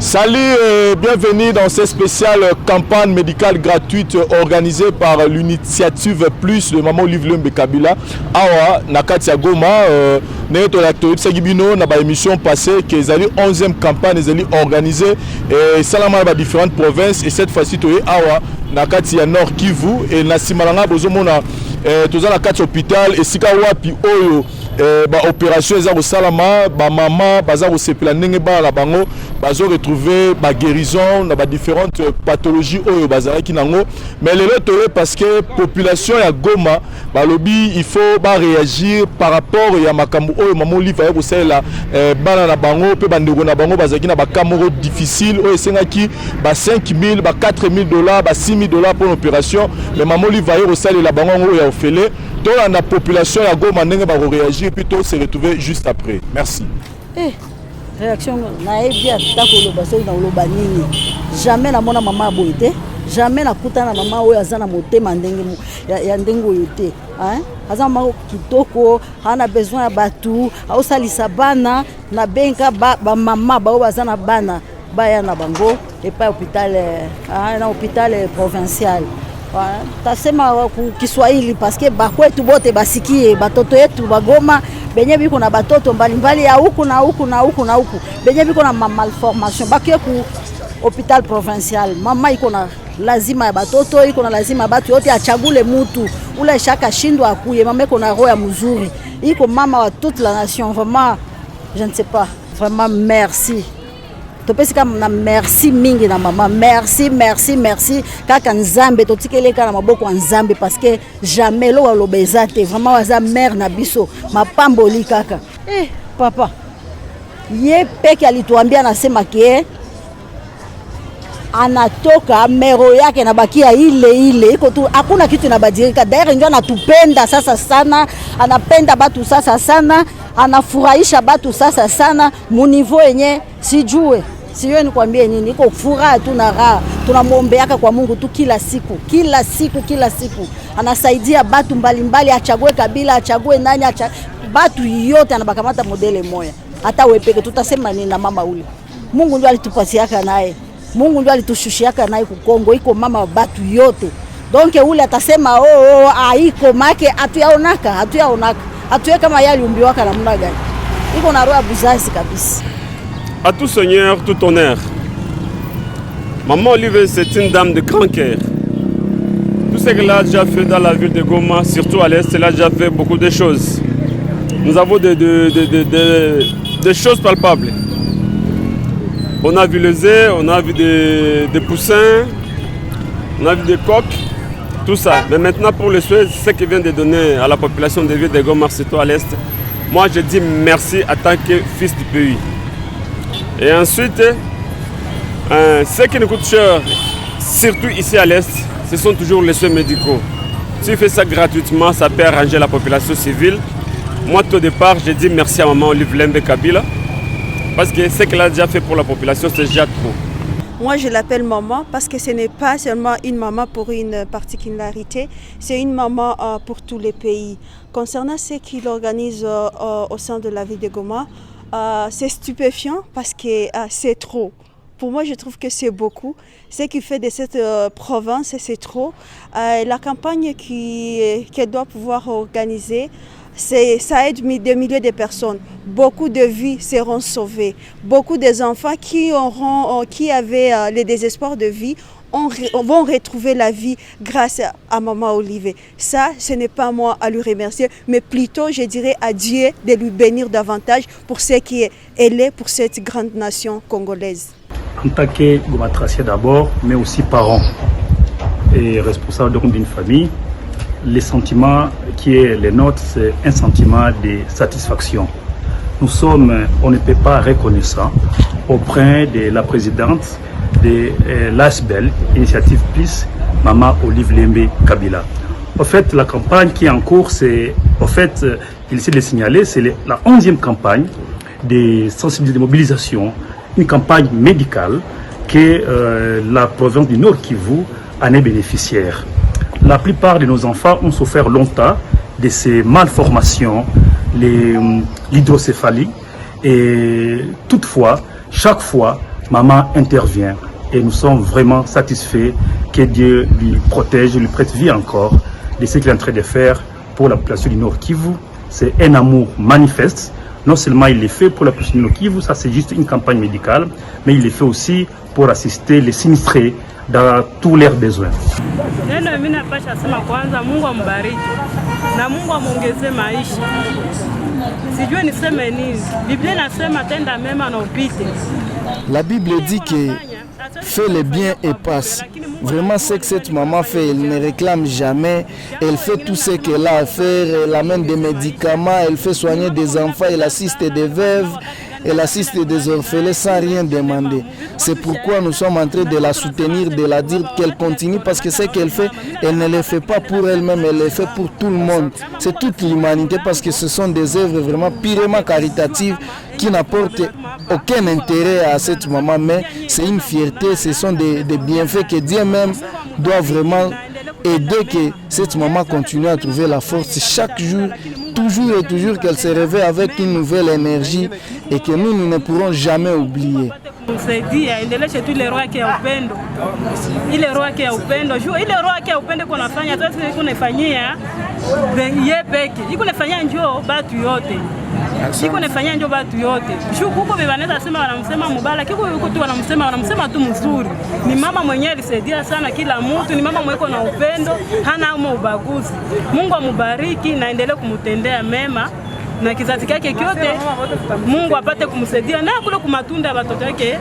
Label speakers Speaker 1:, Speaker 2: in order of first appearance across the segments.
Speaker 1: Salut et bienvenue dans cette spéciale campagne médicale gratuite organisée par l'initiative Plus de Maman Olive Lembe Kabila. Awa, Nakati Goma, Neto l'acteur Sagibino, na ba émission passée qui est allée 11e campagne, est allée organisée et Salama dans différentes provinces et cette fois-ci tu es Awa, Nakati Nord Kivu et Nasimalanga bozomona tous à la carte hôpital et Sikawa pi Oyo. Opération za salama ba maman baza ko sepela ndenge ba la bango bazo retrouver ba guérison na ba différentes pathologies oyo bazalaki nango mais lelo tole parce que population ya Goma ba lobi il faut ba réagir par rapport ya makambo oyo maman Olive ya ko sala bana na bango pe bandeko na bango bazaki na ba kamoro difficile oyo sengaki ba 5000 ba 4000 $, ba 6000 $ pour l'opération mais maman Olive ya ko sala la bango ya ofele to la population ya Goma ndenge ba réagir plutôt se retrouver juste après. Merci.
Speaker 2: Réaction naebia takolo baso na loba nini. Jamais na mona mama boité, jamais na kutana mama oyo azana motema ndenge ya ndengo yote. Hein? Azana mama kitoko, hana besoin ya batu, au salisa bana na benka ba mama ba bazana bana baya na bango et pas hôpital na hôpital provincial. Tasema Kiswahili parce que bakwetu bote basikie batoto yetu bagoma benye biko na batoto mbalimbali ya huku na huku na huku na huku benye biko na malformation bakie ku hôpital provincial mama iko na lazima ya batoto iko na lazima ya batu yote achagule mutu ule shaka shindwa akuye mama iko na roho ya mzuri iko mama wa toute la nation vraiment je ne sais pas vraiment merci. Topesi kama merci mingi na mama merci kaka nzambe totikeleka na maboko nzambe parce que jamais lo alobezate vraiment waza mère na biso mapamboli kaka papa ye peke alituambia nasema ke anatoka mero yake na bakia ile iko tu hakuna kitu inabadilika daire ndio anatupenda sasa sana anapenda batu sasa sana anafurahisha batu sasa sana mu niveau yenye sijue siyo nikwambie nini iko furaha tu na raha tunamwombeaka kwa Mungu tu kila siku anasaidia batu mbalimbali achague kabila achague nani batu yote anabakamata modele moya hata wepeke tutasema nini na mama ule Mungu ndio alitupasiaka naye Mungu ndio alitushushiaka naye ku Kongo iko mama wa batu yote donc ule atasema aiko make atuyaonaka atuye kama yali umbiwaka na mna gani iko na roho buzazi kabisa.
Speaker 3: À tout seigneur, tout honneur. Maman Olive, c'est une dame de grand cœur. Tout ce qu'elle a déjà fait dans la ville de Goma, surtout à l'est, elle a déjà fait beaucoup de choses. Nous avons des choses palpables. On a vu les œufs, on a vu des poussins, on a vu des coqs, tout ça. Mais maintenant, pour les soins, ce qu'elle vient de donner à la population de ville de Goma, surtout à l'est, moi je dis merci en tant que fils du pays. Et ensuite, ce qui nous coûte cher, surtout ici à l'Est, ce sont toujours les soins médicaux. Si tu fais ça gratuitement, ça peut arranger la population civile. Moi, tout au départ, j'ai dit merci à maman Olive Lembe Kabila, parce que ce qu'elle a déjà fait pour la population, c'est déjà trop.
Speaker 4: Moi, je l'appelle maman parce que ce n'est pas seulement une maman pour une particularité, c'est une maman pour tous les pays. Concernant ce qu'il organise au sein de la ville de Goma, c'est stupéfiant parce que c'est trop. Pour moi, je trouve que c'est beaucoup. Ce qu'il fait de cette province, c'est trop. La campagne qu'elle doit pouvoir organiser, ça aide des milliers de personnes. Beaucoup de vies seront sauvées. Beaucoup des enfants qui avaient le désespoir de vie vont retrouver la vie grâce à maman Olive. Ça, ce n'est pas moi à lui remercier, mais plutôt, je dirais à Dieu de lui bénir davantage pour ce qu'elle est pour cette grande nation congolaise.
Speaker 5: En tant que gomatracien d'abord, mais aussi parent et responsable d'une famille, le sentiment qui est le nôtre, c'est un sentiment de satisfaction. Nous sommes, on ne peut pas reconnaissant auprès de la présidente de l'ASBEL, Initiative Plus, Maman Olive Lembe Kabila. En fait, la campagne qui est en cours, c'est, en fait, il s'est de signaler, c'est la 11e campagne de sensibilisation, de mobilisation, une campagne médicale que la province du Nord Kivu en est bénéficiaire. La plupart de nos enfants ont souffert longtemps de ces malformations, l'hydrocéphalie, et toutefois, chaque fois, maman intervient et nous sommes vraiment satisfaits que Dieu lui protège, lui prête vie encore de ce qu'il est en train de faire pour la population du Nord Kivu. C'est un amour manifeste. Non seulement il est fait pour la population du Nord Kivu, ça c'est juste une campagne médicale, mais il est fait aussi pour assister les sinistrés dans tous leurs besoins.
Speaker 6: Neno mimi napasha sema kwanza Mungu ambariki na Mungu amuongezee maisha. Sijui niseme nini. Biblia inasema tenda mema na upite.
Speaker 7: La Bible dit que fais le bien et passe. Vraiment, ce que cette maman fait, elle ne réclame jamais. Elle fait tout ce qu'elle a à faire. Elle amène des médicaments, elle fait soigner des enfants, elle assiste des veuves, elle assiste des orphelins sans rien demander. C'est pourquoi nous sommes en train de la soutenir, de la dire qu'elle continue, parce que ce qu'elle fait, elle ne le fait pas pour elle-même, elle le fait pour tout le monde. C'est toute l'humanité, parce que ce sont des œuvres vraiment purement caritatives qui n'apportent aucun intérêt à cette maman, mais c'est une fierté, ce sont des bienfaits que Dieu même doit vraiment aider que cette maman continue à trouver la force chaque jour, toujours et toujours, qu'elle se réveille avec une nouvelle énergie et que nous ne pourrons jamais oublier.
Speaker 6: Msaidia endeleshe tu ile roho yake ya upendo. Ile roho yake ya upendo. Jua ile roho yake ya upendo kunafanya sasa hivi kunafanyia yeye peke. Iko nafanyia njoo batu yote. Iko nafanyia njoo batu yote. Shuku huko bebaneza sema wanamsema mubala, kiko huko tu wanamsema tu mzuri. Ni mama mwenyewe alisaidia sana kila mtu, ni mama mweko na upendo, hana ubaguzi. Mungu amubariki na endelee kumtendea mema. Na kizazi yake kyote Mungu apate kumsaidia na kule kumatunda watoto wake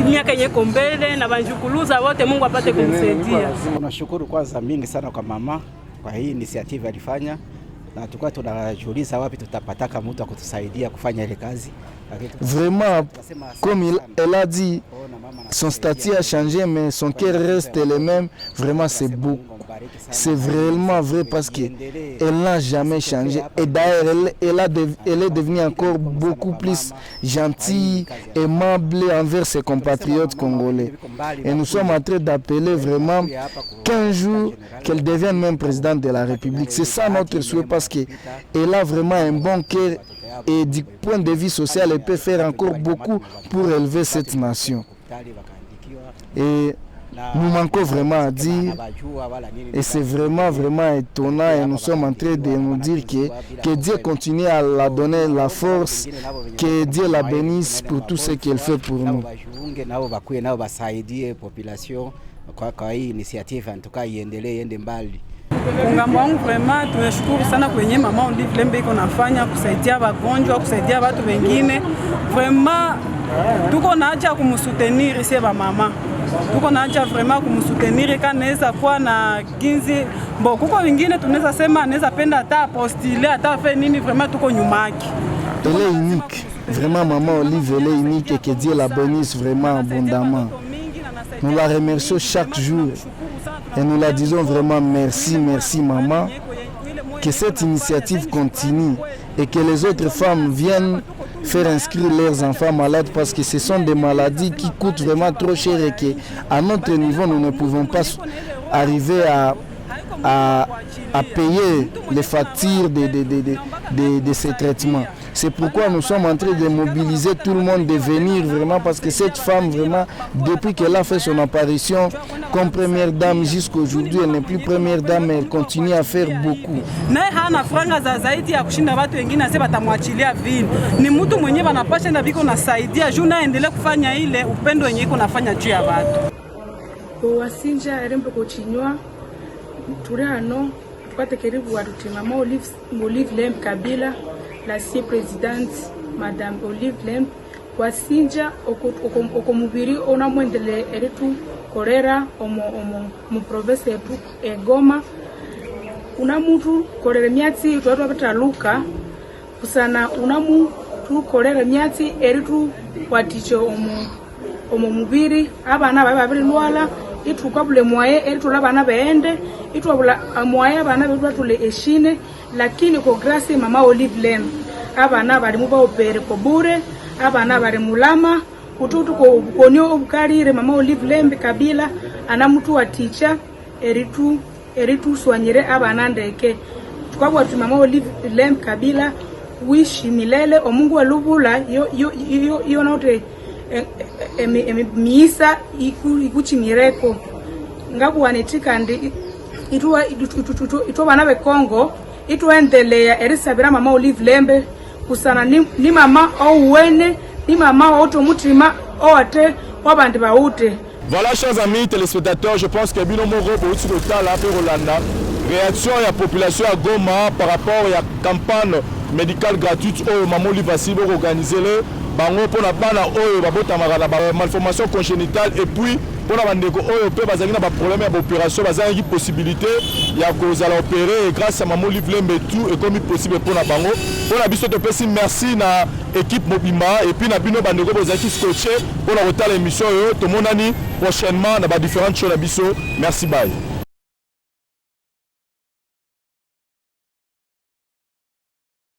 Speaker 6: miaka yeko mbele na banjukuluza wote Mungu apate kumsaidia.
Speaker 8: Tunashukuru kwanza mingi sana kwa mama kwa hii initiative alifanya, na tukao tunajiuliza wapi tutapataka mtu akutusaidia kufanya ile kazi.
Speaker 7: Vraiment, comme elle a dit, son statut a changé, mais son cœur reste le même. Vraiment, c'est beau. C'est vraiment vrai parce qu'elle n'a jamais changé. Et d'ailleurs, elle est devenue encore beaucoup plus gentille, aimable envers ses compatriotes congolais. Et nous sommes en train d'appeler vraiment qu'un jour qu'elle devienne même présidente de la République. C'est ça notre souhait parce qu'elle a vraiment un bon cœur. Et du point de vue social, elle peut faire encore beaucoup pour élever cette nation. Et nous manquons vraiment à dire, et c'est vraiment étonnant, et nous sommes en train de nous dire que Dieu continue à la donner la force, que Dieu la bénisse pour tout ce qu'elle fait pour nous.
Speaker 8: Kwa hii initiative antuka iendelee ende mbali.
Speaker 6: Ngambo wangu vraiment tunashukuru sana kwenye mama Olive Lembe iko nafanya kusaidia wagonjwa, kusaidia watu wengine. Vraiment tuko na haja kumsutenir sie ba mama. Tuko na haja vraiment kumsutenir kanaweza kuwa na ginzi. Bon kuko wengine tunaweza sema anaweza penda hata postile hata fe nini, vraiment tuko nyuma yake.
Speaker 7: Elle est unique. Vraiment maman Olive elle est unique et que Dieu la bénisse vraiment abondamment. Nous la remercions chaque jour et nous la disons vraiment merci maman, que cette initiative continue et que les autres femmes viennent faire inscrire leurs enfants malades parce que ce sont des maladies qui coûtent vraiment trop cher et qu'à notre niveau nous ne pouvons pas arriver à payer les factures de ces traitements. C'est pourquoi nous sommes en train de mobiliser tout le monde de venir vraiment parce que cette femme vraiment, depuis qu'elle a fait son apparition comme première dame jusqu'à aujourd'hui, elle n'est plus première dame, mais elle continue à faire beaucoup.
Speaker 9: Olive Lembe Kabila, l'ancienne présidente Madame Olive Lembe, wasinja okomubiri ona mwendele eritu korera mu province yetu Goma. Una mutu korera myatsi twatwa bataluka kusana una mutu korera myatsi eritu waticho omo mubiri abana babiri lwala itukabule mwaye eritula bana beende itwabula mwaye abana betwatule eshine, lakini kwa grâce mama Olive Lembe abana bali muba opere ko bure, abana bali mulama kututu ko konyo obukalire mama Olive Lembe Kabila ana mutu wa teacher eritu swanyire abana ndeke tukabwa tu mama Olive Lembe Kabila wishi milele omungu walubula yo note miisa ikuchimireko ngakuwanetika ndi itu bana be Congo ituendelea erisabira mama Olive Lembe kusana ni mama ouwene ni mama otomutima oate wabandi baute.
Speaker 1: Voilà, chers amis téléspectateurs, je pense que Bino Moro pour total après Rolanda réaction de la population à Goma par rapport à la campagne médicale gratuite au Maman Olive Asibo organisé le bango pour la bana oyo babota marana ba malformation congénitale et puis pour la bandeko oyo pe bazangi na ba problème ya opération bazangi possibilité ya kozala opérer et grâce à Maman Olive Lembe tout est comme possible pour la bango pour la biso to pesi merci na équipe Mobimba et puis na bino bandeko bozaki scotché pour la retard l'émission yo to monani prochainement na ba différentes choses na biso merci bye.